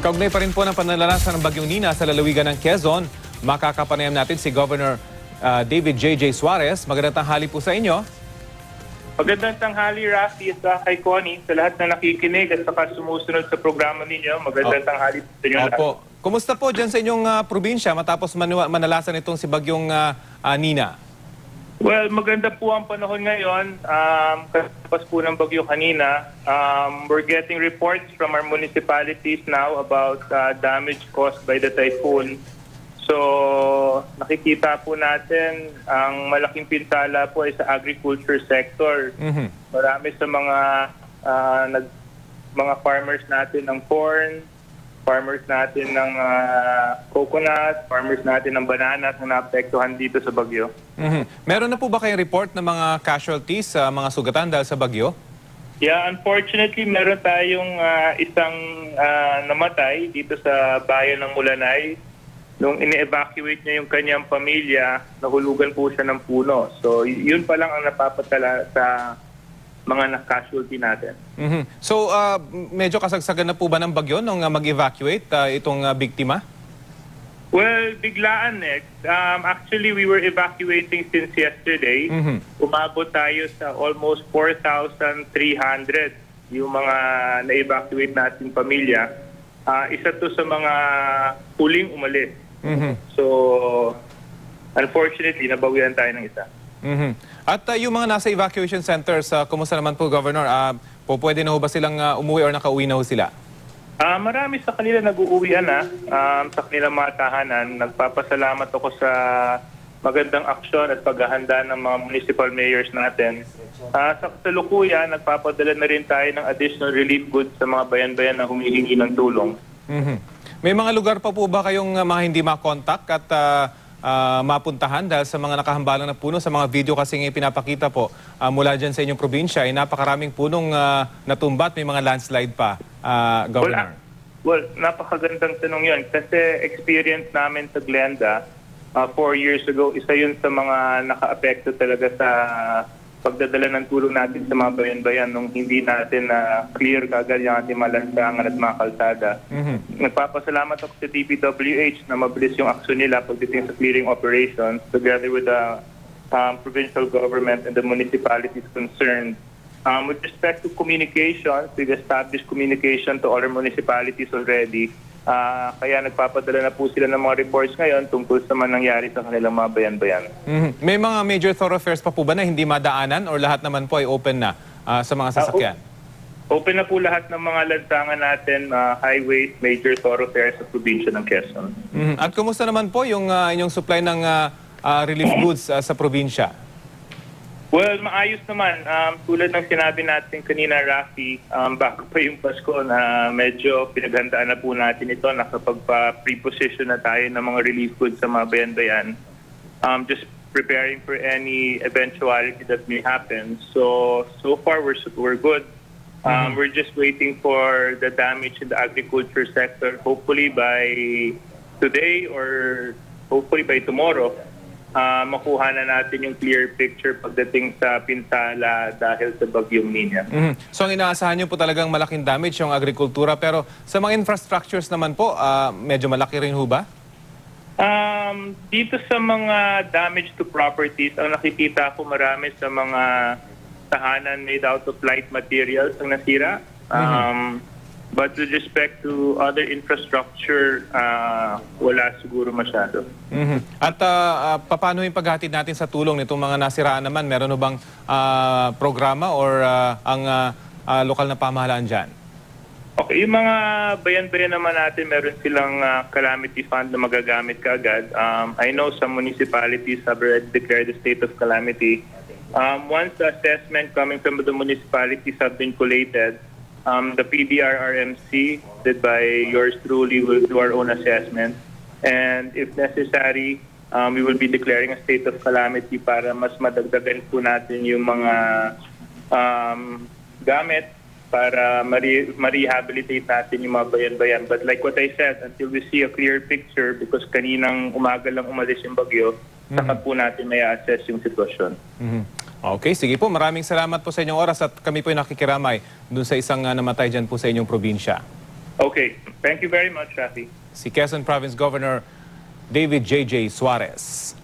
Kaugnay pa rin po ng panalalasan ng Bagyong Nina sa lalawigan ng Quezon, makakapanayam natin si Governor David J.J. Suarez. Magandang tanghali po sa inyo. Magandang tanghali, Rafi, at kay Connie, sa lahat na nakikinig at saka sumusunod sa programa ninyo. Magandang tanghali sa inyo. Opo. Kumusta po dyan sa inyong probinsya matapos manalasan itong si Bagyong Nina? Well, maganda po ang panahon ngayon. Katapos po ng bagyo kanina, we're getting reports from our municipalities now about damage caused by the typhoon. So, nakikita po natin ang malaking pinsala po ay sa agriculture sector. Marami sa mga farmers natin ng corn, farmers natin ng coconut, farmers natin ng banana na naapektuhan dito sa bagyo. Meron na po ba kayong report ng mga casualties, mga sugatan dahil sa bagyo? Yeah, unfortunately, meron tayong isang namatay dito sa bayan ng Mulanay. Nung ini-evacuate niya yung kanyang pamilya, nahulugan po siya ng puno. So, yun pa lang ang napapatala sa mga casualty natin. So, medyo kasagsagan na po ba ng bagyo nung mag-evacuate itong biktima? Well, biglaan eh. Actually, we were evacuating since yesterday. Umabot tayo sa almost 4,300 yung mga na-evacuate natin pamilya. Isa to sa mga huling umalis. So, unfortunately, nabawian tayo ng isa. At yung mga nasa evacuation centers, kumusta naman po, Governor? Pwede na ho ba silang umuwi or nakauwi na ho sila? Marami sa kanila nag-uuwian na sa kanilang mga tahanan. Nagpapasalamat ako sa magandang aksyon at paghahanda ng mga municipal mayors natin. Sa kasalukuyan, nagpapadala na rin tayo ng additional relief goods sa mga bayan-bayan na humihingi ng tulong. May mga lugar pa po ba kayong mga hindi makontak at mapuntahan dahil sa mga nakahambalang na puno? Sa mga video kasi nga pinapakita po mula dyan sa inyong probinsya ay napakaraming punong natumba at may mga landslide pa, Governor. Well, napakagandang tanong yun kasi experience namin sa Glenda 4 years ago, isa yun sa mga naka-apekto talaga sa pagdadala ng tulong natin sa mga bayan-bayan nung hindi natin clear kagad yung ating malansangan at mga kalsada. Nagpapasalamat ako sa DPWH na mabilis yung aksyon nila pagdating sa clearing operations together with the provincial government and the municipalities concerned. With respect to communication, we've established communication to all our municipalities already. Kaya nagpapadala na po sila ng mga reports ngayon tungkol sa nangyari sa kanilang mga bayan-bayan. May mga major thoroughfares pa po ba na hindi madaanan or lahat naman po ay open na sa mga sasakyan? Open na po lahat ng mga lansangan natin, highways, major thoroughfares sa probinsya ng Quezon. At kumusta naman po yung inyong supply ng relief goods sa probinsya? Well, maayos naman. Tulad ng sinabi natin kanina, Rafi, bago pa yung Pasko na medyo pinaghandaan na po natin ito, nakapagpa-preposition na tayo ng mga relief goods sa mga bayan-bayan. Just preparing for any eventuality that may happen. So far, we're good. We're just waiting for the damage in the agriculture sector. Hopefully by today or hopefully by tomorrow, makuha na natin yung clear picture pagdating sa pinsala dahil sa Bagyong Nina. So ang inaasahan nyo po talagang malaking damage yung agrikultura, pero sa mga infrastructures naman po, medyo malaki rin ho ba? Dito sa mga damage to properties, ang nakikita ko marami sa mga tahanan made out of light materials ang nasira. But with respect to other infrastructure, wala siguro masyado. At paano yung paghatid natin sa tulong nitong mga nasiraan naman? Meron ho bang programa or ang lokal na pamahalaan dyan? Okay, yung mga bayan-bayan naman natin, meron silang calamity fund na magagamit kaagad. I know some municipalities have already declared a state of calamity. Once the assessment coming from the municipalities have been collated, the PDRRMC, led by yours truly, will do our own assessment. And if necessary, we will be declaring a state of calamity para mas madagdagan po natin yung mga gamit para ma-rehabilitate natin yung mga bayan-bayan. But like what I said, until we see a clear picture, because kaninang umaga lang umalis yung bagyo, saka po natin may assess yung sitwasyon. Okay, sige po. Maraming salamat po sa inyong oras at kami po ay nakikiramay dun sa isang namatay dyan po sa inyong probinsya. Okay. Thank you very much, Rafi. Si Quezon Province Governor David J.J. Suarez.